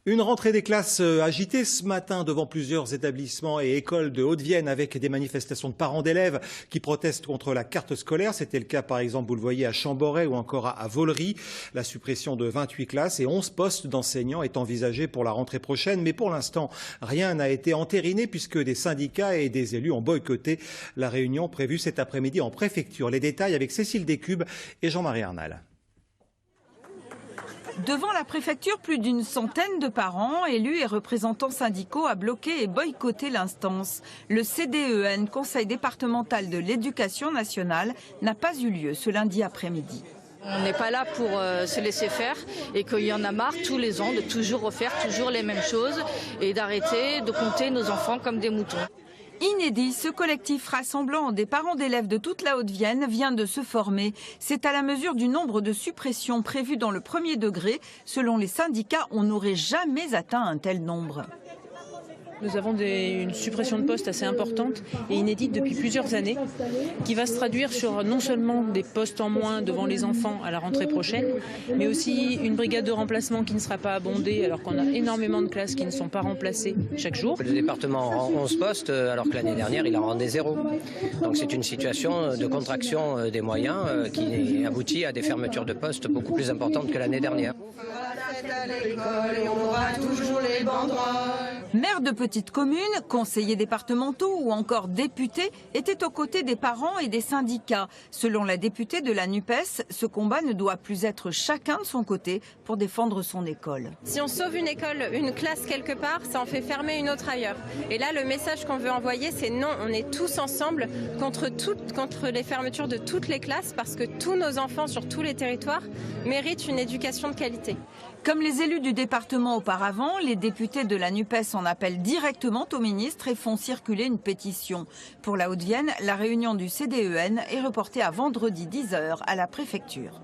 Une rentrée des classes agitée ce matin devant plusieurs établissements et écoles de Haute-Vienne avec des manifestations de parents d'élèves qui protestent contre la carte scolaire. C'était le cas par exemple, vous le voyez, à Chamboret ou encore à Volery. La suppression de 28 classes et 11 postes d'enseignants est envisagée pour la rentrée prochaine. Mais pour l'instant, rien n'a été entériné puisque des syndicats et des élus ont boycotté la réunion prévue cet après-midi en préfecture. Les détails avec Cécile Descubes et Jean-Marie Arnal. Devant la préfecture, plus d'une centaine de parents, élus et représentants syndicaux a bloqué et boycotté l'instance. Le CDEN, Conseil départemental de l'éducation nationale, n'a pas eu lieu ce lundi après-midi. On n'est pas là pour se laisser faire et qu'il y en a marre tous les ans de toujours refaire toujours les mêmes choses et d'arrêter de compter nos enfants comme des moutons. Inédit, ce collectif rassemblant des parents d'élèves de toute la Haute-Vienne vient de se former. C'est à la mesure du nombre de suppressions prévues dans le premier degré. Selon les syndicats, on n'aurait jamais atteint un tel nombre. Nous avons une suppression de postes assez importante et inédite depuis plusieurs années, qui va se traduire sur non seulement des postes en moins devant les enfants à la rentrée prochaine, mais aussi une brigade de remplacement qui ne sera pas abondée alors qu'on a énormément de classes qui ne sont pas remplacées chaque jour. Le département rend 11 postes alors que l'année dernière il en rendait 0. Donc c'est une situation de contraction des moyens qui aboutit à des fermetures de postes beaucoup plus importantes que l'année dernière. Maires de petites communes, conseillers départementaux ou encore députés étaient aux côtés des parents et des syndicats. Selon la députée de la NUPES, ce combat ne doit plus être chacun de son côté pour défendre son école. Si on sauve une école, une classe quelque part, ça en fait fermer une autre ailleurs. Et là, le message qu'on veut envoyer, c'est non, on est tous ensemble contre les fermetures de toutes les classes parce que tous nos enfants sur tous les territoires méritent une éducation de qualité. Comme les élus du département auparavant, les députés de la NUPES en appellent directement au ministre et font circuler une pétition. Pour la Haute-Vienne, la réunion du CDEN est reportée à vendredi 10h à la préfecture.